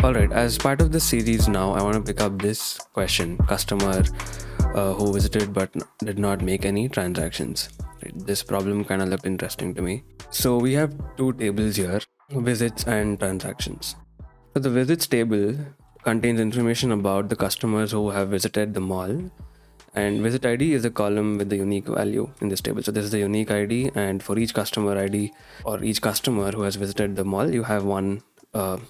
Alright, as part of the series now, I want to pick up this question, customer who visited but did not make any transactions. Right? This problem kind of looked interesting to me. So we have two tables here, visits and transactions. So the visits table contains information about the customers who have visited the mall, and visit ID is a column with the unique value in this table. So this is the unique ID, and for each customer ID or each customer who has visited the mall, you have one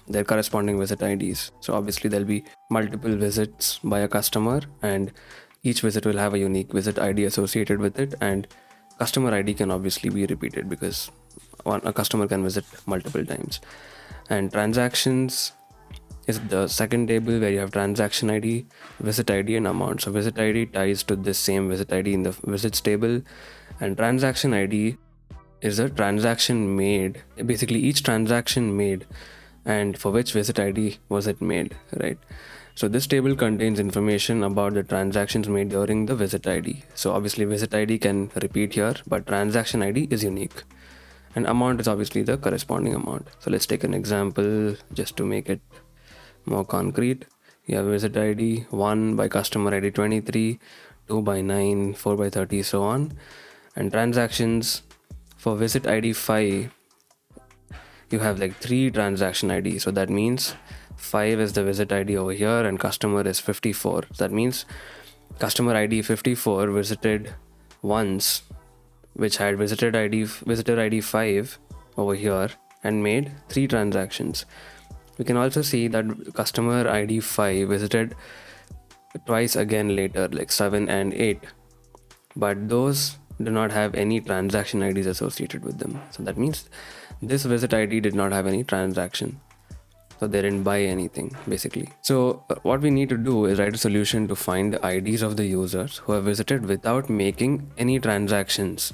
their corresponding visit IDs. So obviously there'll be multiple visits by a customer, and each visit will have a unique visit ID associated with it, and customer ID can obviously be repeated because a customer can visit multiple times. And transactions is the second table where you have transaction ID, visit ID and amount. So visit ID ties to this same visit ID in the visits table, and transaction ID is a transaction made, basically each transaction made and for which visit ID was it made, right? So this table contains information about the transactions made during the visit ID. So obviously visit ID can repeat here, but transaction ID is unique. And amount is obviously the corresponding amount. So let's take an example just to make it more concrete. You have visit ID 1 by customer ID 23, 2 by 9, 4 by 30, so on. And transactions for visit ID 5, you have like 3 transaction ID. So that means 5 is the visit ID over here and customer is 54. So that means customer ID 54 visited once, which had visitor ID 5 over here and made 3 transactions. We can also see that customer ID 5 visited twice again later, like 7 and 8, but those do not have any transaction IDs associated with them. So that means this visit ID did not have any transaction. So they didn't buy anything, basically. So what we need to do is write a solution to find the IDs of the users who have visited without making any transactions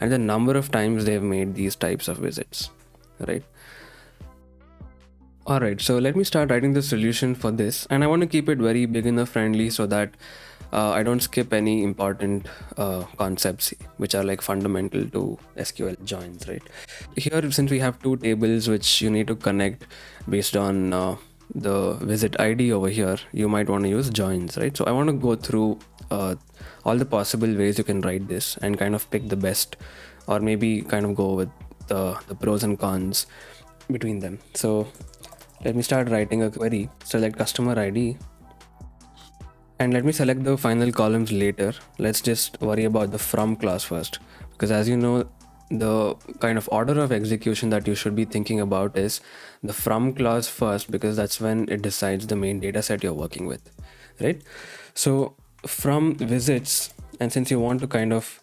and the number of times they've made these types of visits, right? Alright, so let me start writing the solution for this, and I want to keep it very beginner friendly so that I don't skip any important concepts which are like fundamental to SQL Joins, right? Here, since we have two tables which you need to connect based on the visit ID over here, you might want to use joins, right? So I want to go through all the possible ways you can write this and kind of pick the best, or maybe kind of go with the pros and cons between them. So let me start writing a query. Select customer ID, and let me select the final columns later. Let's just worry about the from clause first, because as you know, the kind of order of execution that you should be thinking about is the from clause first, because that's when it decides the main data set you're working with, right? So from visits, and since you want to kind of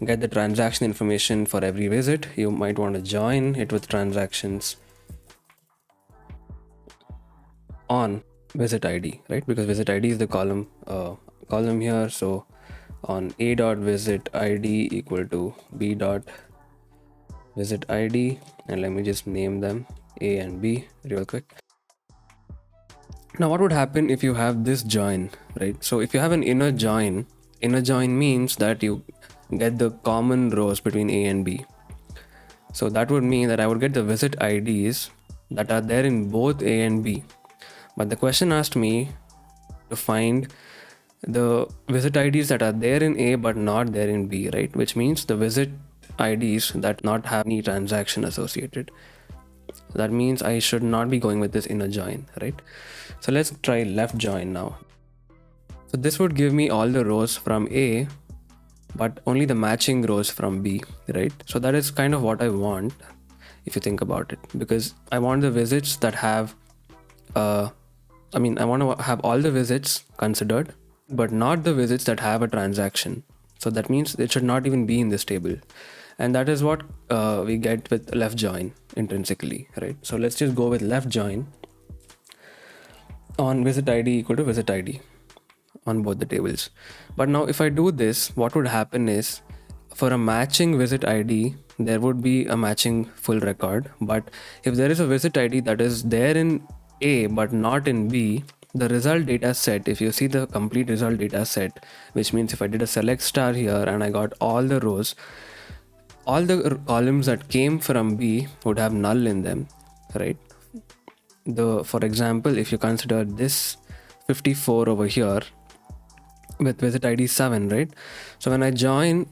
get the transaction information for every visit, you might want to join it with transactions on visit ID, right? Because visit ID is the column here. So on a dot visit ID equal to b dot visit ID, and let me just name them A and B real quick. Now what would happen if you have this join, right? So if you have an inner join means that you get the common rows between A and B. So that would mean that I would get the visit IDs that are there in both A and B. But the question asked me to find the visit IDs that are there in A but not there in B, right? Which means the visit IDs that not have any transaction associated. That means I should not be going with this inner join, right? So let's try left join now. So this would give me all the rows from A, but only the matching rows from B, right? So that is kind of what I want, if you think about it, because I want the visits that have I want to have all the visits considered, but not the visits that have a transaction. So that means it should not even be in this table. And that is what we get with left join intrinsically, right? So let's just go with left join on visit ID equal to visit ID on both the tables. But now if I do this, what would happen is for a matching visit ID, there would be a matching full record. But if there is a visit ID that is there in A but not in B, the result data set, if you see the complete result data set, which means if I did a select star here and I got all the rows, all the columns that came from B would have null in them, right? for example, if you consider this 54 over here with visit ID 7, right? So when I join,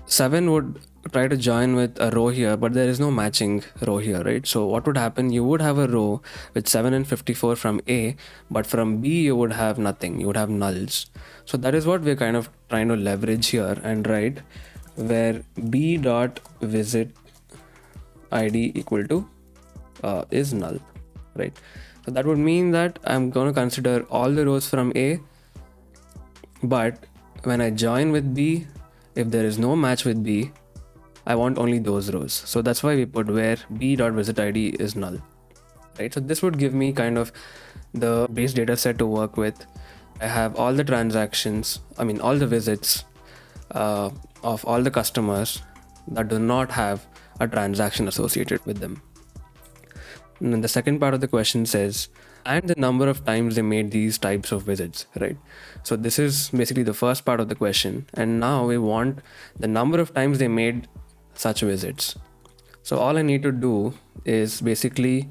7 would try to join with a row here, but there is no matching row here, right? So what would happen? You would have a row with 7 and 54 from A, but from B you would have nothing. You would have nulls. So that is what we're kind of trying to leverage here and write, where B dot visit ID equal to is null, right? So that would mean that I'm going to consider all the rows from A, but when I join with B, if there is no match with B, I want only those rows. So that's why we put where b.visitId is null, right? So this would give me kind of the base data set to work with. I have all the transactions, all the visits of all the customers that do not have a transaction associated with them. And then the second part of the question says, and the number of times they made these types of visits, right? So this is basically the first part of the question. And now we want the number of times they made such visits. So all I need to do is basically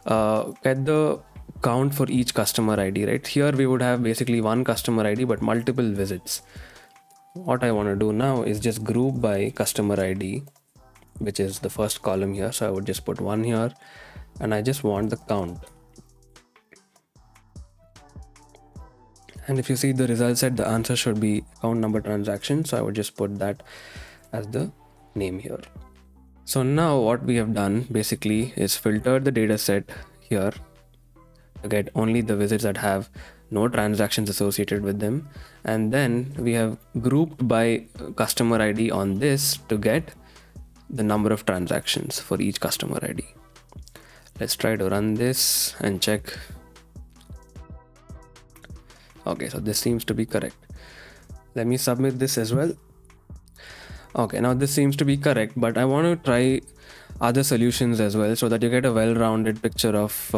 get the count for each customer ID, right? Here we would have basically one customer ID, but multiple visits. What I want to do now is just group by customer ID, which is the first column here. So I would just put 1 here, and I just want the count. And if you see the result set, the answer should be count number transactions. So I would just put that as the name here. So now what we have done basically is filter the data set here to get only the visits that have no transactions associated with them. And then we have grouped by customer ID on this to get the number of transactions for each customer ID. Let's try to run this and check. Okay, so this seems to be correct. Let me submit this as well. Okay, now this seems to be correct, but I want to try other solutions as well so that you get a well-rounded picture of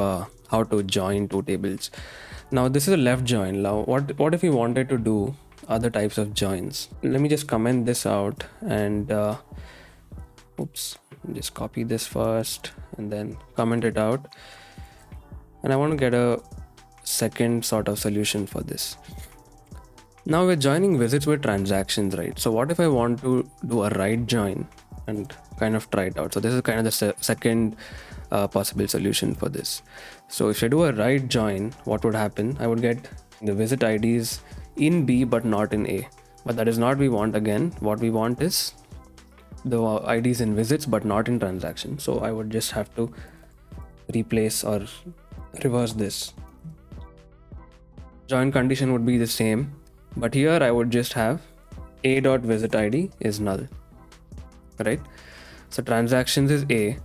how to join two tables. Now this is a left join. Now what if we wanted to do other types of joins? Let me just comment this out and just copy this first and then comment it out. And I want to get a second sort of solution for this. Now we're joining visits with transactions, right? So what if I want to do a right join and kind of try it out? So this is kind of the second possible solution for this. So if I do a right join, what would happen? I would get the visit IDs in B but not in A. But that is not what we want again. What we want is the IDs in visits but not in transactions. So I would just have to replace or reverse this. Join condition would be the same. But here I would just have a.visitId is null, right? So transactions is A.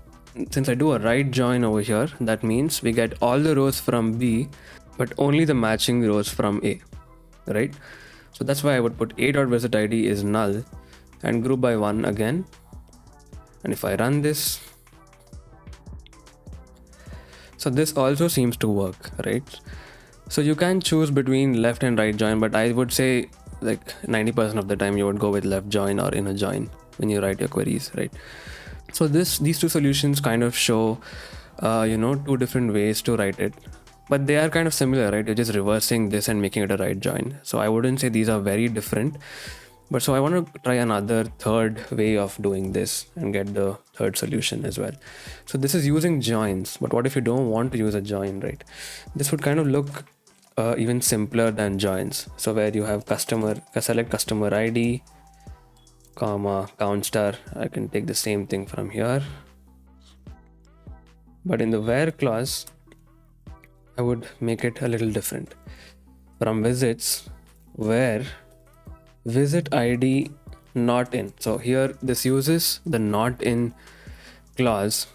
Since I do a right join over here, that means we get all the rows from B, but only the matching rows from A, right? So that's why I would put a.visitId is null and group by 1 again. And if I run this, so this also seems to work, right? So you can choose between left and right join, but I would say like 90% of the time you would go with left join or inner join when you write your queries, right? So these two solutions kind of show, two different ways to write it, but they are kind of similar, right? You're just reversing this and making it a right join. So I wouldn't say these are very different, but so I want to try another third way of doing this and get the third solution as well. So this is using joins, but what if you don't want to use a join, right? This would kind of look even simpler than joins. So where you have select customer ID, comma, count star. I can take the same thing from here. But in the where clause, I would make it a little different. From visits, where visit ID not in. So here this uses the not in clause,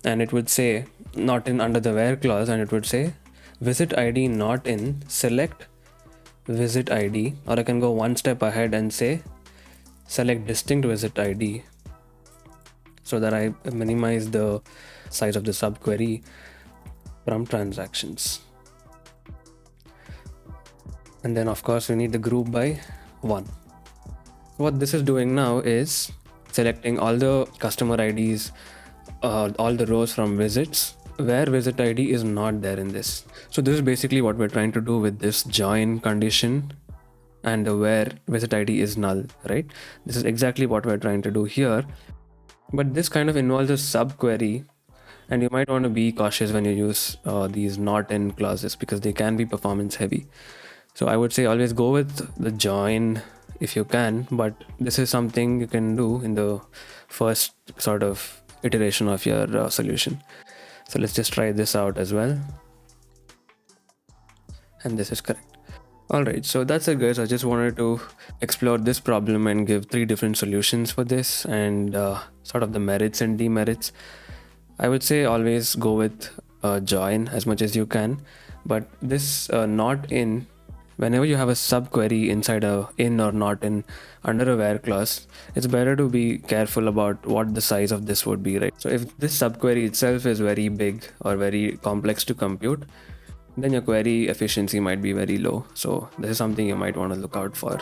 and it would say not in under the where clause, and it would say visit ID not in, select visit ID, or I can go one step ahead and say select distinct visit ID so that I minimize the size of the subquery from transactions. And then of course we need the group by 1. What this is doing now is selecting all the customer IDs, all the rows from visits where visit ID is not there in this. So this is basically what we're trying to do with this join condition and the where visit ID is null, right? This is exactly what we're trying to do here. But this kind of involves a subquery, and you might want to be cautious when you use these not in clauses because they can be performance heavy. So I would say always go with the join if you can, but this is something you can do in the first sort of iteration of your solution. So let's just try this out as well. And this is correct. Alright, so that's it guys. I just wanted to explore this problem and give 3 different solutions for this and sort of the merits and demerits. I would say always go with join as much as you can, but this not in, whenever you have a subquery inside a in or not in under a where clause, it's better to be careful about what the size of this would be, right? So if this subquery itself is very big or very complex to compute, then your query efficiency might be very low. So this is something you might want to look out for.